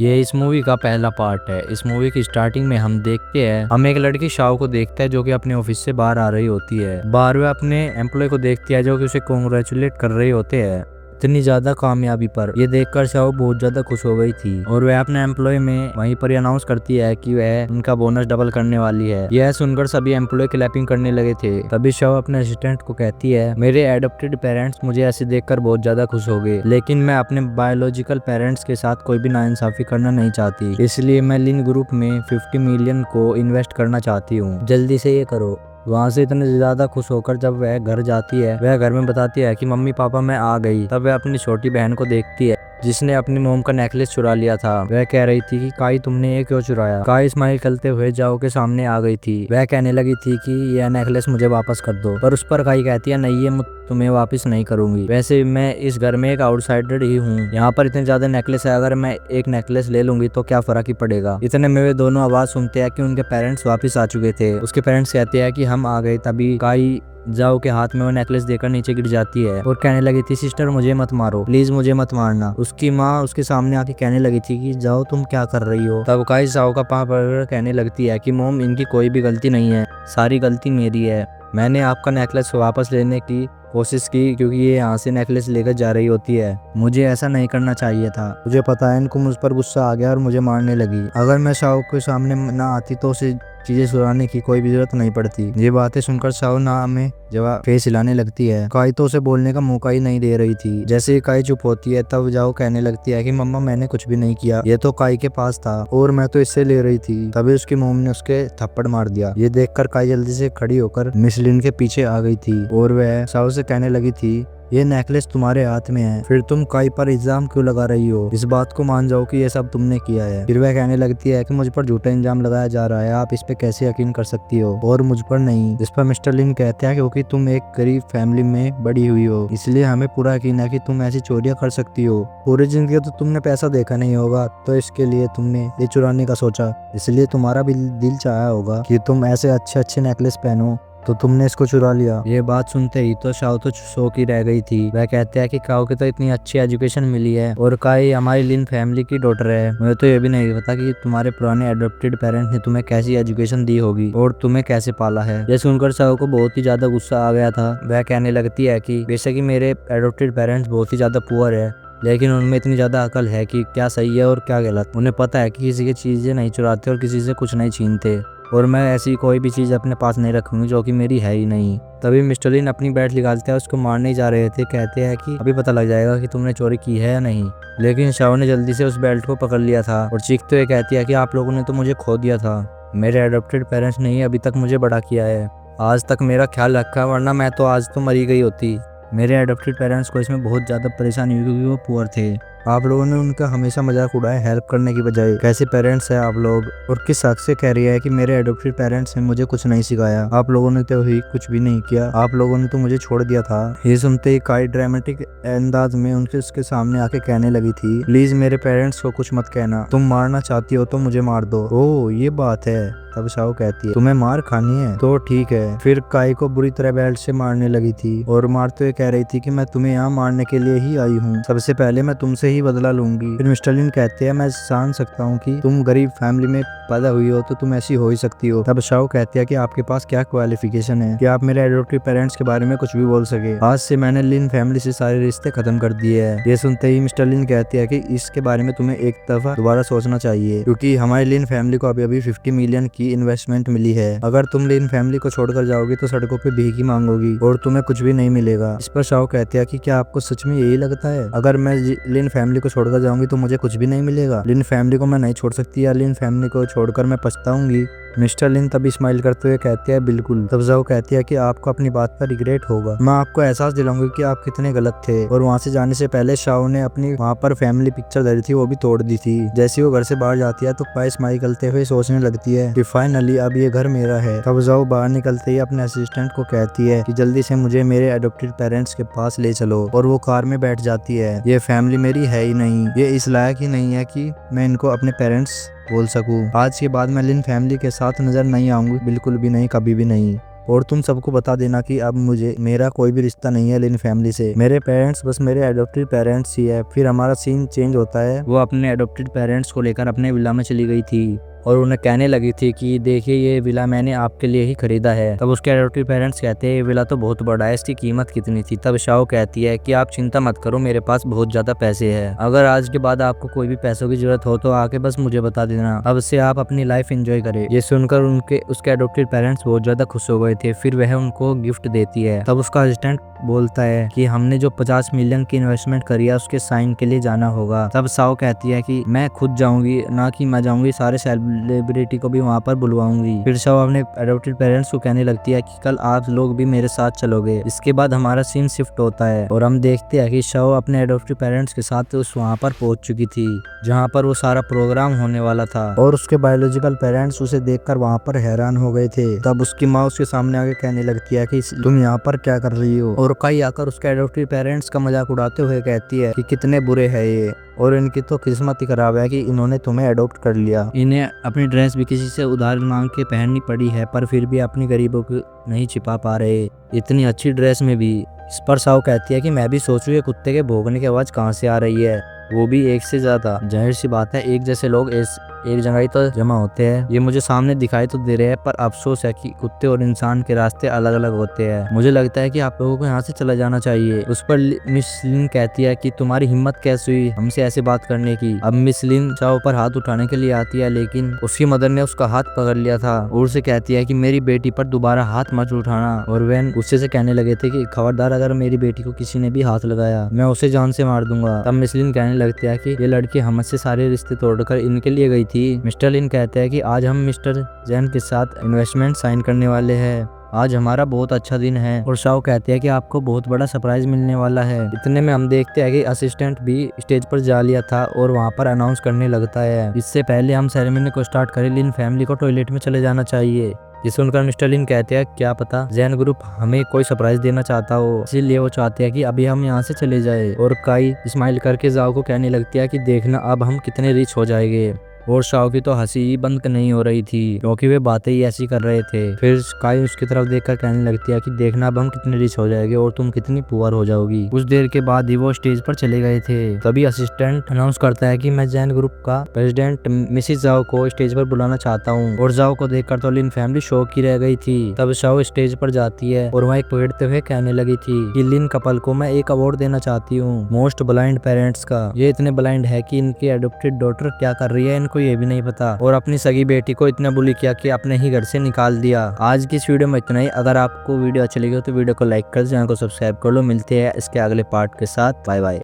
ये इस मूवी का पहला पार्ट है। इस मूवी की स्टार्टिंग में हम देखते हैं, हम एक लड़की शाओ को देखते हैं जो कि अपने ऑफिस से बाहर आ रही होती है। बाहर वह अपने एम्प्लॉय को देखती है जो कि उसे कॉन्ग्रेचुलेट कर रहे होते हैं इतनी ज्यादा कामयाबी पर। ये देखकर शाओ बहुत ज्यादा खुश हो गई थी और वह अपने एम्प्लॉय में वहीं पर अनाउंस करती है कि वह उनका बोनस डबल करने वाली है। यह सुनकर सभी एम्प्लॉय क्लैपिंग करने लगे थे। तभी शाओ अपने असिस्टेंट को कहती है, मेरे एडॉप्टेड पेरेंट्स मुझे ऐसे देखकर बहुत ज्यादा खुश हो गए, लेकिन मैं अपने बायोलॉजिकल पेरेंट्स के साथ कोई भी नाइंसाफी करना नहीं चाहती, इसलिए मैं लिन ग्रुप में 50 मिलियन को इन्वेस्ट करना चाहती हूँ। जल्दी से ये करो। वहाँ से इतने ज्यादा खुश होकर जब वह घर जाती है, वह घर में बताती है कि मम्मी पापा मैं आ गई। तब वह अपनी छोटी बहन को देखती है जिसने अपनी मोम का नेकलेस चुरा लिया था। वह कह रही थी कि काई तुमने ये क्यों चुराया। काई स्माइल करते हुए जाओ के सामने आ गई थी। वह कहने लगी थी कि यह नेकलेस मुझे वापस कर दो, पर उस पर काई कहती है नहीं, ये तुम्हें वापस नहीं करूंगी। वैसे मैं इस घर में एक आउटसाइडर ही हूँ, यहाँ पर इतने ज्यादा नेकलेस है, अगर मैं एक नेकलेस ले लूंगी तो क्या फर्क ही पड़ेगा। इतने में वे दोनों आवाज सुनते हैं कि उनके पेरेंट्स वापस आ चुके थे। उसके पेरेंट्स कहते हैं कि हम आ गए। तभी काई जाओ के हाथ में वो नेकलेस देकर नीचे गिर जाती है और कहने लगी थी, सिस्टर मुझे मत मारो, प्लीज मुझे मत मारना। उसकी माँ उसके सामने आके कहने लगी थी कि जाओ तुम क्या कर रही हो। तब काई जाओ का पाँव पकड़कर कहने लगती है कि मोम इनकी कोई भी गलती नहीं है, सारी गलती मेरी है। मैंने आपका नेकलेस वापस लेने की कोशिश की क्योंकि ये यहाँ से नेकलेस लेकर जा रही होती है। मुझे ऐसा नहीं करना चाहिए था। मुझे पता है इनको मुझ पर गुस्सा आ गया और मुझे मारने लगी। अगर मैं शाओ के सामने ना आती तो उसे चीजें सुधारने की कोई भी जरूरत नहीं पड़ती। ये बातें सुनकर शाओ ना में जवाब फेस हिलाने लगती है। काई तो उसे बोलने का मौका ही नहीं दे रही थी। जैसे ही काई चुप होती है तब जाओ कहने लगती है कि मम्मा मैंने कुछ भी नहीं किया, ये तो काई के पास था और मैं तो इससे ले रही थी। तभी उसकी मोम ने उसके थप्पड़ मार दिया। ये देखकर काई जल्दी से खड़ी होकर मिस लिन के पीछे आ गई थी और वह शाओ से कहने लगी थी, ये नेकलेस तुम्हारे हाथ में है, फिर तुम काई पर इल्जाम क्यों लगा रही हो। इस बात को मान जाओ कि ये सब तुमने किया है। फिर वह कहने लगती है कि मुझ पर झूठा इल्जाम लगाया जा रहा है, आप इस पे कैसे यकीन कर सकती हो और मुझ पर नहीं। इस पर मिस्टर लिन कहते हैं क्योंकि तुम एक गरीब फैमिली में बड़ी हुई हो, इसलिए हमें पूरा यकीन है कि तुम ऐसी चोरियां कर सकती हो। पूरी जिंदगी तो तुमने पैसा देखा नहीं होगा, तो इसके लिए तुमने ये चुराने का सोचा, इसलिए तुम्हारा भी दिल चाहा होगा कि तुम ऐसे अच्छे अच्छे नेकलेस पहनो, तो तुमने इसको चुरा लिया। ये बात सुनते ही तो शाओ तो शौक ही रह गई थी। वह कहते हैं कि काओ को तो इतनी अच्छी एजुकेशन मिली है और काई हमारी लिन फैमिली की डॉटर है। मुझे तो ये भी नहीं पता कि तुम्हारे पुराने एडॉप्टेड पेरेंट्स ने तुम्हें कैसी एजुकेशन दी होगी और तुम्हें कैसे पाला है। ये सुनकर शाओ को बहुत ही ज्यादा गुस्सा आ गया था। वह कहने लगती है कि बेशक ही मेरे एडॉप्टेड पेरेंट्स बहुत ही ज्यादा पुअर है, लेकिन उनमें इतनी ज्यादा अकल है कि क्या सही है और क्या गलत। उन्हें पता है कि किसी की चीजें नहीं चुराते और किसी से कुछ नहीं छीनते, और मैं ऐसी कोई भी चीज़ अपने पास नहीं रखूंगी जो कि मेरी है ही नहीं। तभी मिस्टर लिन अपनी बैट निकालते हैं, उसको मारने ही जा रहे थे। कहते हैं कि अभी पता लग जाएगा कि तुमने चोरी की है या नहीं, लेकिन शाओ ने जल्दी से उस बेल्ट को पकड़ लिया था और चीखते हुए कहती है कि आप लोगों ने तो मुझे खो दिया था, मेरे एडॉप्टेड पेरेंट्स ने ही अभी तक मुझे बड़ा किया है, आज तक मेरा ख्याल रखा, वरना मैं तो आज तो मरी गई होती। मेरे एडॉप्टेड पेरेंट्स को इसमें बहुत ज़्यादा परेशानी हुई क्योंकि वो पुअर थे। आप लोगों ने उनका हमेशा मजाक उड़ाया हेल्प करने की बजाय। कैसे पेरेंट्स हैं आप लोग, और किस हक से कह रही है कि मेरे एडॉप्टेड पेरेंट्स ने मुझे कुछ नहीं सिखाया। आप लोगों ने तो ही कुछ भी नहीं किया, आप लोगों ने तो मुझे छोड़ दिया था। ये सुनते ही काई ड्रामेटिक अंदाज में उसके सामने आके कहने लगी थी, प्लीज मेरे पेरेंट्स को कुछ मत कहना, तुम मारना चाहती हो तो मुझे मार दो। ओह ये बात है। तब शाओ कहती है, तुम्हें मार खानी है तो ठीक है। फिर काई को बुरी तरह बेल्ट से मारने लगी थी और मारते हुए कह रही थी कि मैं तुम्हें यहाँ मारने के लिए ही आई हूँ, सबसे पहले मैं तुमसे ही बदला लूंगी। फिर मिस्टर लिन कहते हैं, मैं जान सकता हूँ कि तुम गरीब फैमिली में पैदा हुई हो तो तुम ऐसी हो ही सकती हो। तब शाओ कहती है कि आपके पास क्या क्वालिफिकेशन है कि आप मेरे एडॉप्टिव पेरेंट्स के बारे में कुछ भी बोल सके। आज से मैंने लिन फैमिली से सारे रिश्ते खत्म कर दिए हैं। ये सुनते ही मिस्टर लिन कहती है कि इसके बारे में तुम्हें एक दफा दोबारा सोचना चाहिए, क्योंकि हमारी लिन फैमिली को अभी अभी 50 मिलियन की इन्वेस्टमेंट मिली है। अगर तुम लिन फैमिली को छोड़कर जाओगी तो सड़कों पे भीख ही मांगोगी और तुम्हें कुछ भी नहीं मिलेगा। इस पर शाओ कहती है कि क्या आपको सच में यही लगता है, अगर मैं लिन फैमिली को छोड़कर जाऊंगी तो मुझे कुछ भी नहीं मिलेगा। लिन फैमिली को मैं नहीं छोड़ सकती या लिन फैमिली को छोड़कर मैं पछताऊंगी। मिस्टर लिन तभी स्माइल करते हुए कहते हैं, बिल्कुल। तब जाओ कहती है कि आपको अपनी बात पर रिग्रेट होगा, मैं आपको एहसास दिलाऊंगी कि आप कितने गलत थे। और वहाँ से जाने से पहले शाओ ने अपनी वहाँ पर फैमिली पिक्चर धरी थी वो भी तोड़ दी थी। जैसे वो घर से बाहर जाती है तो पाई स्माइल करते हुए सोचने लगती है कि फाइनली अब ये घर मेरा है। तब जाओ बाहर निकलते ही अपने असिस्टेंट को कहती है कि जल्दी से मुझे मेरे एडॉप्टेड पेरेंट्स के पास ले चलो, और वो कार में बैठ जाती है। ये फैमिली मेरी है ही नहीं, ये इस लायक ही नहीं है कि मैं इनको अपने पेरेंट्स बोल सकूं। आज के बाद मैं लिन फैमिली के साथ नजर नहीं आऊंगी, बिल्कुल भी नहीं, कभी भी नहीं। और तुम सबको बता देना कि अब मुझे मेरा कोई भी रिश्ता नहीं है लिन फैमिली से, मेरे पेरेंट्स बस मेरे एडॉप्टेड पेरेंट्स ही है। फिर हमारा सीन चेंज होता है, वो अपने एडॉप्टेड पेरेंट्स को लेकर अपने विला में चली गई थी और उन्हें कहने लगी थी कि देखिए ये विला मैंने आपके लिए ही खरीदा है। तब उसके एडॉप्टिव पेरेंट्स कहते हैं ये विला तो बहुत बड़ा है, इसकी कीमत कितनी थी। तब शाओ कहती है कि आप चिंता मत करो, मेरे पास बहुत ज्यादा पैसे है, अगर आज के बाद आपको कोई भी पैसों की जरूरत हो तो आके बस मुझे बता देना, अब से आप अपनी लाइफ एंजॉय करें। ये सुनकर उसके एडॉप्टेड पेरेंट्स बहुत ज्यादा खुश हो गए थे। फिर वह उनको गिफ्ट देती है। तब उसका असिस्टेंट बोलता है कि हमने जो 50 मिलियन की इन्वेस्टमेंट करी है उसके साइन के लिए जाना होगा। तब शाओ कहती है कि मैं खुद जाऊंगी, ना कि मैं जाऊंगी, सारे सेलिब्रिटी को भी वहाँ पर बुलवाऊंगी। फिर शाओ अपने एडॉप्टेड पेरेंट्स को कहने लगती है कि कल आप लोग भी मेरे साथ चलोगे। इसके बाद हमारा सीन शिफ्ट होता है और हम देखते हैं कि शाओ अपने एडॉप्टेड पेरेंट्स के साथ उस वहाँ पर पहुंच चुकी थी जहाँ पर वो सारा प्रोग्राम होने वाला था और उसके बायोलॉजिकल पेरेंट्स उसे देखकर वहाँ पर हैरान हो गए थे। तब उसकी माँ उसके सामने आके कहने लगती है कि तुम यहाँ पर क्या कर रही हो, और काई आकर उसके एडॉप्टेड पेरेंट्स का मजाक उड़ाते हुए कहती है कि कितने बुरे हैं ये, और इनकी तो किस्मत ही खराब है कि इन्होंने तुम्हें अडॉप्ट कर लिया। इन्हें अपनी ड्रेस भी किसी से उधार मांग के पहननी पड़ी है, पर फिर भी अपनी गरीबों को नहीं छिपा पा रहे, इतनी अच्छी ड्रेस में भी। इस पर शाओ कहती है कि मैं भी सोच रही हूँ कुत्ते के भौंकने की आवाज कहाँ से आ रही है, वो भी एक से ज्यादा। जाहिर सी बात है एक जैसे लोग एक जगह ही तो जमा होते हैं, ये मुझे सामने दिखाई तो दे रहे हैं, पर अफसोस है कि कुत्ते और इंसान के रास्ते अलग अलग होते हैं। मुझे लगता है कि आप लोगों को यहाँ से चला जाना चाहिए। उस पर मिस लिन कहती है कि तुम्हारी हिम्मत कैसे हुई हमसे ऐसे बात करने की। अब मिस लिन शाओ पर हाथ उठाने के लिए आती है, लेकिन उसकी मदर ने उसका हाथ पकड़ लिया था और उसे कहती है कि मेरी बेटी पर दोबारा हाथ मत उठाना। और वह उससे से कहने लगे थे कि खबरदार अगर मेरी बेटी को किसी ने भी हाथ लगाया मैं उसे जान से मार दूंगा। तब मिस लिन कहने लगती है कि ये लड़की हमसे सारे रिश्ते तोड़कर इनके लिए गई थी। मिस्टर लिन कहते हैं कि आज हम मिस्टर जैन के साथ इन्वेस्टमेंट साइन करने वाले हैं, आज हमारा बहुत अच्छा दिन है। और शाओ कहते हैं कि आपको बहुत बड़ा सरप्राइज मिलने वाला है। इतने में हम देखते हैं कि असिस्टेंट भी स्टेज पर जा लिया था और वहाँ पर अनाउंस करने लगता है इससे पहले हम सेरेमनी को स्टार्ट करें, लिन फैमिली को टॉयलेट में चले जाना चाहिए। ये सुनकर मिस्टर लिन कहते हैं क्या पता जैन ग्रुप हमें कोई सरप्राइज देना चाहता हो, इसीलिए वो चाहते हैं कि अभी हम यहाँ से चले जाए। और काई स्माइल करके जाओ को कहने लगती है कि देखना अब हम कितने रिच हो जाएंगे। और शाओ की तो हंसी ही बंद नहीं हो रही थी क्योंकि वे बातें ही ऐसी कर रहे थे। फिर काई उसकी तरफ देखकर कहने लगती है कि देखना अब हम कितने रिच हो जाएंगे और तुम कितनी पुअर हो जाओगी। कुछ देर के बाद ही वो स्टेज पर चले गए थे। तभी असिस्टेंट अनाउंस करता है कि मैं जैन ग्रुप का प्रेसिडेंट मिसिस जाओ को स्टेज पर बुलाना चाहता हूँ। और जाओ को देखकर तो लिन फैमिली शॉक ही रह गई थी। तब शाओ स्टेज पर जाती है और वहाँ एक पकड़ते हुए कहने लगी थी कि लिन कपल को मैं एक अवार्ड देना चाहती हूँ मोस्ट ब्लाइंड पेरेंट्स का। ये इतने ब्लाइंड है कि इनकी एडॉप्टेड डॉटर क्या कर रही है इनको ये भी नहीं पता, और अपनी सगी बेटी को इतना बुली किया कि अपने ही घर से निकाल दिया। आज की इस वीडियो में इतना ही। अगर आपको वीडियो अच्छी लगी हो तो वीडियो को लाइक कर, चैनल को सब्सक्राइब कर लो। मिलते हैं इसके अगले पार्ट के साथ। Bye bye.